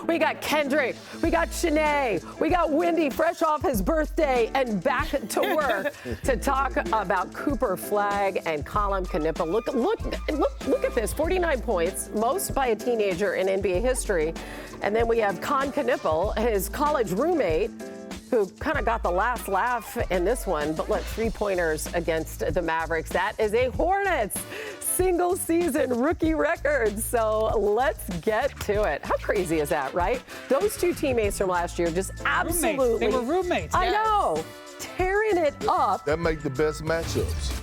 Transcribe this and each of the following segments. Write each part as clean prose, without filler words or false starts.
We got Kendrick. We got Chiney. We got Windy, fresh off his birthday and back to work to talk about Cooper Flagg and Kon Knueppel. Look at this, 49 points, most by a teenager in NBA history. And then we have Kon Knueppel, his college roommate, who kind of got the last laugh in this one. But look, 3-pointers against the Mavericks. That is a Hornets single season rookie record. So let's get to it. How crazy is that, right? Those two teammates from last year just absolutely. They were roommates. I know. Tearing it up. That make the best matchups.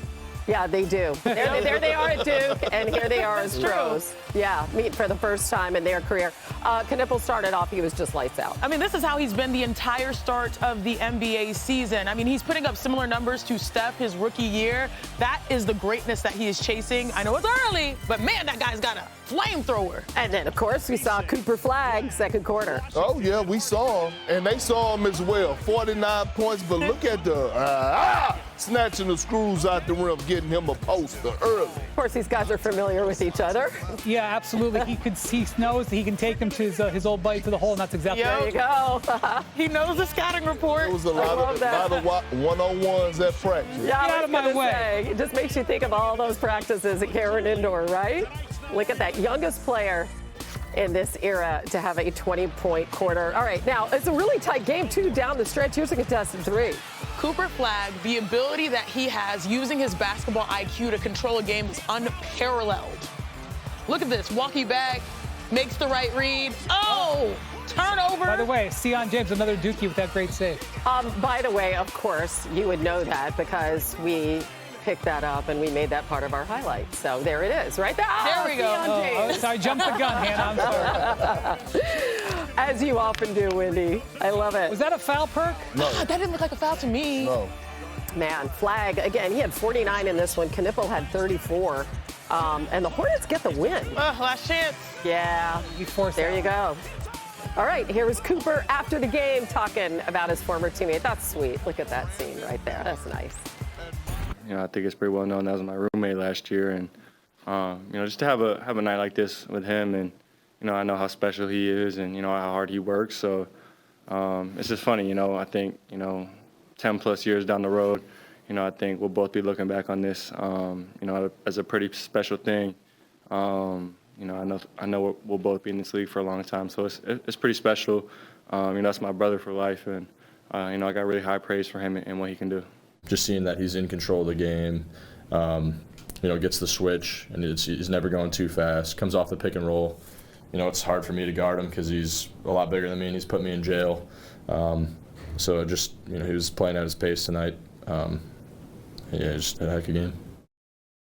Yeah, they do. There they are at Duke, and here they are as pros. Yeah, meet for the first time in their career. Knueppel started off, he was just lights out. I mean, this is how he's been the entire start of the NBA season. I mean, he's putting up similar numbers to Steph his rookie year. That is the greatness that he is chasing. I know it's early, but man, that guy's got a flamethrower. And then, of course, we saw Cooper Flagg second quarter. Oh, yeah, we saw him. And they saw him as well. 49 points, but look at the snatching the screws out the rim, getting him a poster early. Of course, these guys are familiar with each other. Yeah, absolutely. He knows that he can take them to his old buddy to the hole, and that's exactly There you go. He knows the scouting report. There was a lot of one-on-ones at practice. Yeah, Get out of my way. It just makes you think of all those practices at Cameron Indoor, right? Look at that youngest player in this era to have a 20-point quarter. All right, now, it's a really tight game, too, down the stretch. Here's a contested three. Cooper Flagg, the ability that he has using his basketball IQ to control a game is unparalleled. Look at this, walkie back, makes the right read. Oh, turnover. By the way, Sion James, another Dookie with that great save. By the way, of course, you would know that because we picked that up and we made that part of our highlight. So there it is, right there. There we go. Oh, sorry, jumped the gun, Hannah. I'm sorry. As you often do, Windy. I love it. Was that a foul, Perk? No. That didn't look like a foul to me. No. Man, Flagg, again, he had 49 in this one. Knueppel had 34. And the Hornets get the win. Last chance. Yeah. There you go. All right, here was Cooper after the game talking about his former teammate. That's sweet. Look at that scene right there. That's nice. You know, I think it's pretty well known that was my roommate last year, and you know, just to have a night like this with him, and you know, I know how special he is, and you know how hard he works. So it's just funny, you know. I think 10+ years down the road, you know, I think we'll both be looking back on this, you know, as a pretty special thing. You know, I know we'll both be in this league for a long time, so it's pretty special. You know, that's my brother for life, and you know, I got really high praise for him and what he can do. Just seeing that he's in control of the game, you know, gets the switch, and he's never going too fast, comes off the pick and roll. You know, it's hard for me to guard him because he's a lot bigger than me, and he's put me in jail. So just, you know, he was playing at his pace tonight. Yeah, just a heck of a game.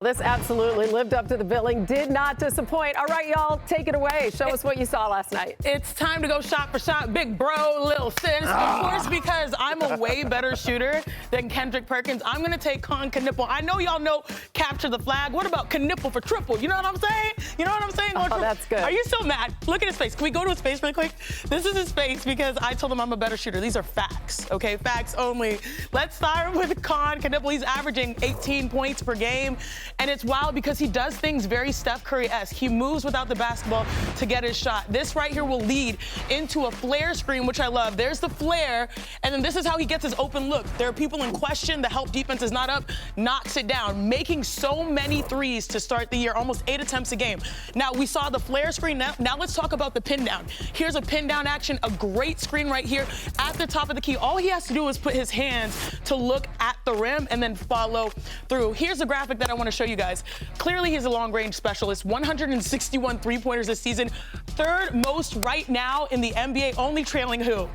This absolutely lived up to the billing, did not disappoint. All right, y'all, take it away. Show us what you saw last night. It's time to go shot for shot, big bro, little sis. Of course, because I'm a way better shooter than Kendrick Perkins, I'm going to take Kon Knueppel. I know y'all know capture the flag. What about Knueppel for triple? You know what I'm saying? You know what I'm saying? Oh, that's good. Are you so mad? Look at his face. Can we go to his face really quick? This is his face because I told him I'm a better shooter. These are facts, okay? Facts only. Let's start with Kon Knueppel. He's averaging 18 points per game. And it's wild because he does things very Steph Curry-esque. He moves without the basketball to get his shot. This right here will lead into a flare screen, which I love. There's the flare, and then this is how he gets his open look. There are people in question. The help defense is not up, knocks it down, making so many threes to start the year, almost 8 attempts a game. Now, we saw the flare screen. Now let's talk about the pin down. Here's a pin down action, a great screen right here at the top of the key. All he has to do is put his hands to look at the rim and then follow through. Here's a graphic that I want to show you guys. Clearly, he's a long-range specialist. 161 three-pointers this season. Third most right now in the NBA, only trailing who?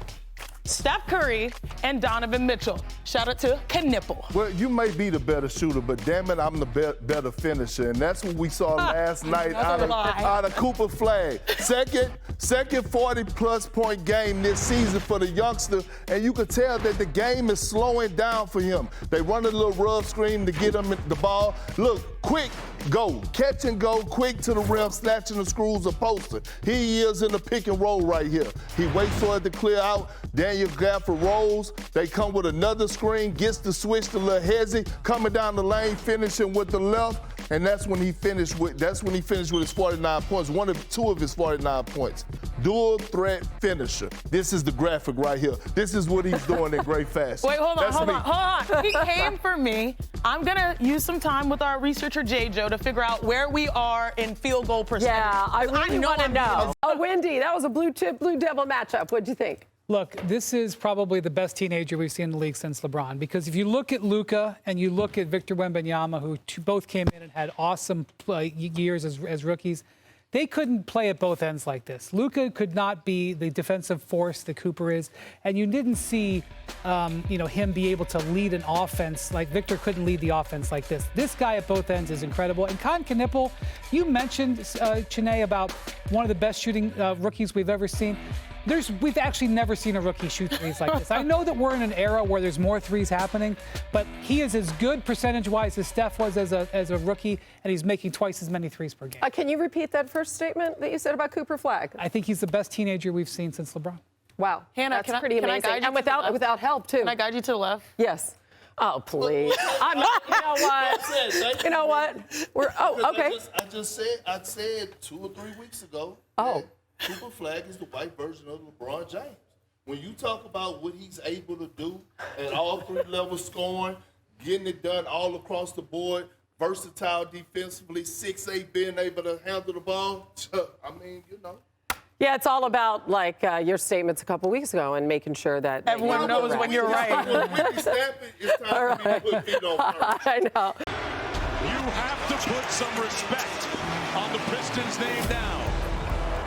Steph Curry and Donovan Mitchell. Shout out to Knueppel. Well, you may be the better shooter, but damn it, I'm the better finisher. And that's what we saw last night out of Cooper Flagg. Second 40-plus point game this season for the youngster. And you could tell that the game is slowing down for him. They run a little rub screen to get him the ball. Look, quick go. Catch and go, quick to the rim, snatching the screws of poster. He is in the pick and roll right here. He waits for it to clear out. Daniel Gafford rolls. They come with another screen, gets the switch to Lil Hezzy, coming down the lane, finishing with the left. And that's when he finished with his 49 points, two of his 49 points. dual threat finisher. This is the graphic right here. This is what he's doing in great fashion. Wait, hold That's me. on. He came for me. I'm going to use some time with our researcher, J-Jo, to figure out where we are in field goal percentage. Yeah, I really want to know. Oh, Wendy, that was a blue devil matchup. What'd you think? Look, this is probably the best teenager we've seen in the league since LeBron. Because if you look at Luka and you look at Victor Wembanyama, who both came in and had awesome years as rookies, they couldn't play at both ends like this. Luka could not be the defensive force that Cooper is, and you didn't see, him be able to lead an offense like Victor couldn't lead the offense like this. This guy at both ends is incredible. And Kon Knueppel, you mentioned Chiney about one of the best shooting rookies we've ever seen. We've actually never seen a rookie shoot threes like this. I know that we're in an era where there's more threes happening, but he is as good percentage-wise as Steph was as a rookie, and he's making twice as many threes per game. Can you repeat that first statement that you said about Cooper Flagg? I think he's the best teenager we've seen since LeBron. Wow, Hannah, that's pretty amazing. And without help, too. Can I guide you to the left? Yes. Oh, please. I'm not, you know what? You know what? Okay. I said 2 or 3 weeks ago. Oh. Cooper Flagg is the white version of LeBron James. When you talk about what he's able to do at all 3 levels scoring, getting it done all across the board, versatile defensively, 6'8", being able to handle the ball, I mean, Yeah, it's all about, your statements a couple weeks ago and making sure that everyone knows when you're right. When we stamp it, it's time for me to put feet on first. I know. You have to put some respect on the Pistons' name now.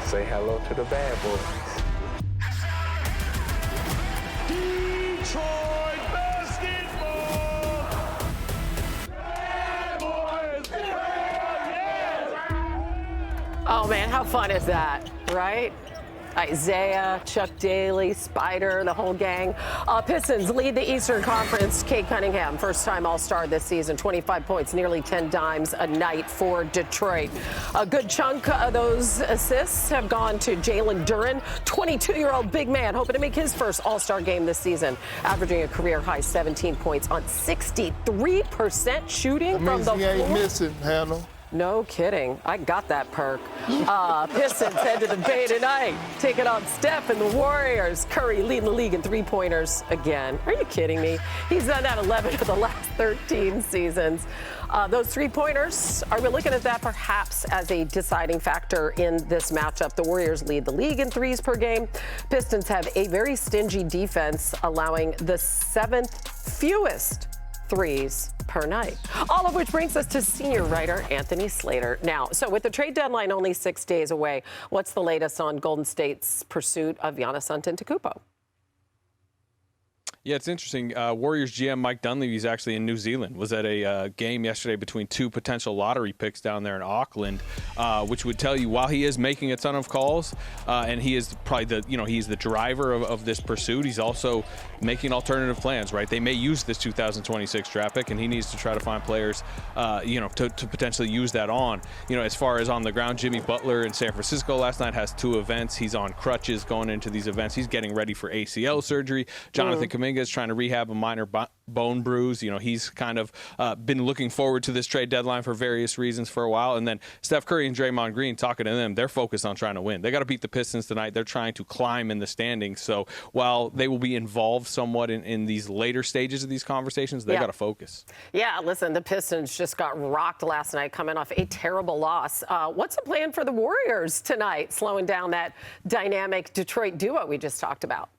Say hello to the bad boys. Detroit basketball! Bad boys! Oh, man, how fun is that, right? Isaiah, Chuck Daly, Spider, the whole gang. Pistons lead the Eastern Conference. Cade Cunningham, first-time All-Star this season, 25 points, nearly 10 dimes a night for Detroit. A good chunk of those assists have gone to Jalen Duren, 22-year-old big man, hoping to make his first All-Star game this season, averaging a career-high 17 points on 63% shooting from the floor. He ain't missing, Hannah. No kidding. I got that perk. Pistons head to the Bay tonight, taking on Steph and the Warriors. Curry leading the league in three-pointers again. Are you kidding me? He's done that 11 for the last 13 seasons. Those three-pointers, are we looking at that perhaps as a deciding factor in this matchup? The Warriors lead the league in threes per game. Pistons have a very stingy defense, allowing the 7th fewest threes per night. All of which brings us to senior writer Anthony Slater. Now, so with the trade deadline only 6 days away, what's the latest on Golden State's pursuit of Giannis Antetokounmpo? Yeah, it's interesting. Warriors GM Mike Dunleavy's actually in New Zealand. Was at a game yesterday between 2 potential lottery picks down there in Auckland, which would tell you while he is making a ton of calls, and he is probably he's the driver of this pursuit. He's also making alternative plans. Right? They may use this 2026 draft pick, and he needs to try to find players, to potentially use that on. As far as on the ground, Jimmy Butler in San Francisco last night has 2 events. He's on crutches going into these events. He's getting ready for ACL surgery. Jonathan Kuminga is trying to rehab a minor bone bruise. He's kind of been looking forward to this trade deadline for various reasons for a while. And then Steph Curry and Draymond Green, talking to them, they're focused on trying to win. They got to beat the Pistons tonight. They're trying to climb in the standings. So while they will be involved somewhat in these later stages of these conversations, they got to focus. Yeah, listen, the Pistons just got rocked last night coming off a terrible loss. What's the plan for the Warriors tonight, slowing down that dynamic Detroit duo we just talked about?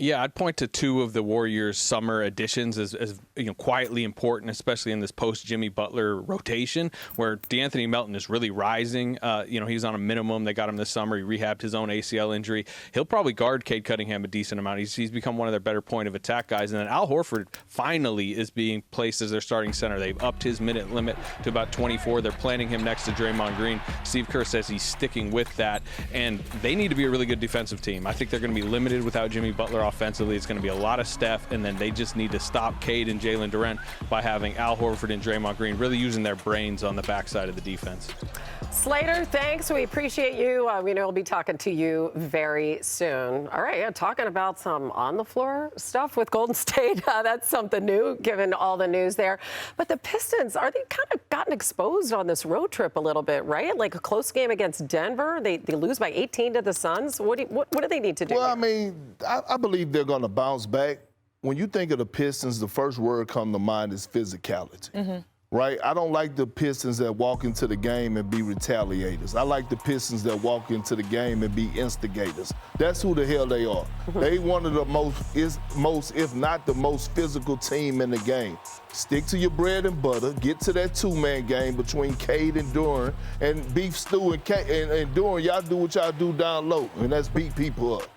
Yeah, I'd point to 2 of the Warriors' summer additions as quietly important, especially in this post-Jimmy Butler rotation, where DeAnthony Melton is really rising. He's on a minimum. They got him this summer. He rehabbed his own ACL injury. He'll probably guard Cade Cunningham a decent amount. He's become one of their better point of attack guys. And then Al Horford finally is being placed as their starting center. They've upped his minute limit to about 24. They're planning him next to Draymond Green. Steve Kerr says he's sticking with that. And they need to be a really good defensive team. I think they're going to be limited without Jimmy Butler offensively. It's going to be a lot of Steph, and then they just need to stop Cade and Jalen Duren by having Al Horford and Draymond Green really using their brains on the backside of the defense. Slater, thanks. We appreciate you. We know we'll be talking to you very soon. All right, yeah, talking about some on-the-floor stuff with Golden State. That's something new, given all the news there. But the Pistons, are they kind of gotten exposed on this road trip a little bit, right? Like a close game against Denver. They lose by 18 to the Suns. What do they need to do? Well, I mean, I believe they're going to bounce back. When you think of the Pistons, the first word come to mind is physicality. Mm-hmm. Right? I don't like the Pistons that walk into the game and be retaliators. I like the Pistons that walk into the game and be instigators. That's who the hell they are. They one of the most, if not the most physical team in the game. Stick to your bread and butter. Get to that two-man game between Cade and Duren. And Beef Stew and Duren, y'all do what y'all do down low, and that's beat people up.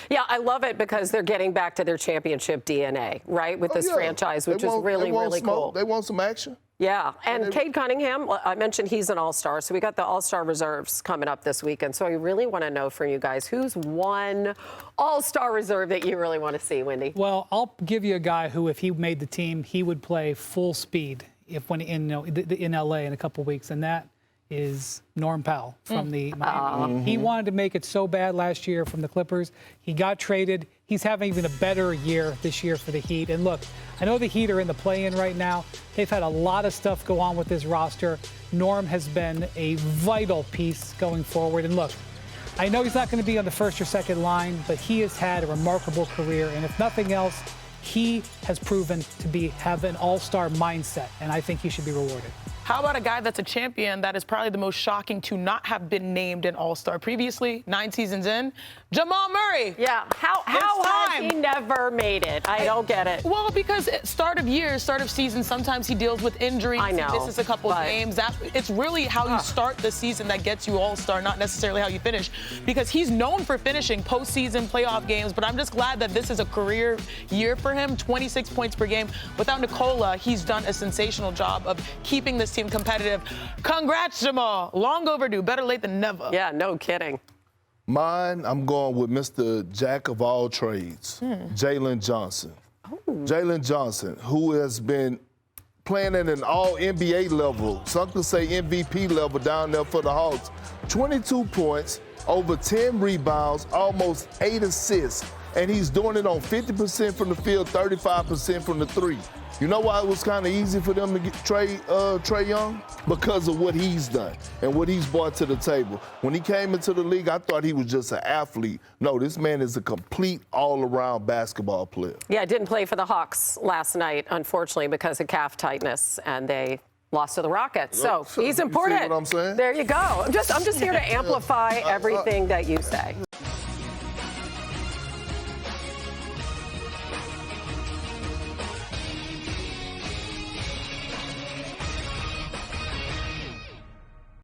Yeah, I love it because they're getting back to their championship DNA, right, with this franchise, which is really, really cool. They want some action. Yeah, and Cade Cunningham, I mentioned he's an all-star, so we got the all-star reserves coming up this weekend. So I really want to know from you guys, who's one all-star reserve that you really want to see, Wendy? Well, I'll give you a guy who, if he made the team, he would play full speed when in LA in a couple weeks, and that is Norm Powell from the Miami. He wanted to make it so bad last year from the Clippers. He got traded. He's having even a better year this year for the Heat. And look, I know the Heat are in the play-in right now. They've had a lot of stuff go on with this roster. Norm has been a vital piece going forward. And look, I know he's not going to be on the first or second line, but he has had a remarkable career. And if nothing else, he has proven to have an all-star mindset, and I think he should be rewarded. How about a guy that's a champion that is probably the most shocking to not have been named an all-star previously, 9 seasons in? Jamal Murray. Yeah, how has he never made it? I don't get it. Well, because start of season, sometimes he deals with injuries. I know. He misses a couple games. It's really how you start the season that gets you all-star, not necessarily how you finish. Because he's known for finishing postseason playoff games, but I'm just glad that this is a career year for him, 26 points per game. Without Nikola, he's done a sensational job of keeping this team competitive. Congrats, Jamal. Long overdue. Better late than never. Yeah, no kidding. Mine, I'm going with Mr. Jack of all trades, Jalen Johnson. Jalen Johnson, who has been playing at an all-NBA level, some could say MVP level down there for the Hawks. 22 points, over 10 rebounds, almost 8 assists, and he's doing it on 50% from the field, 35% from the three. You know why it was kind of easy for them to get Trae Young? Because of what he's done and what he's brought to the table. When he came into the league, I thought he was just an athlete. No, this man is a complete all-around basketball player. Yeah, didn't play for the Hawks last night, unfortunately, because of calf tightness, and they lost to the Rockets. So he's important. You see what I'm saying? There you go. I'm just here to amplify everything that you say.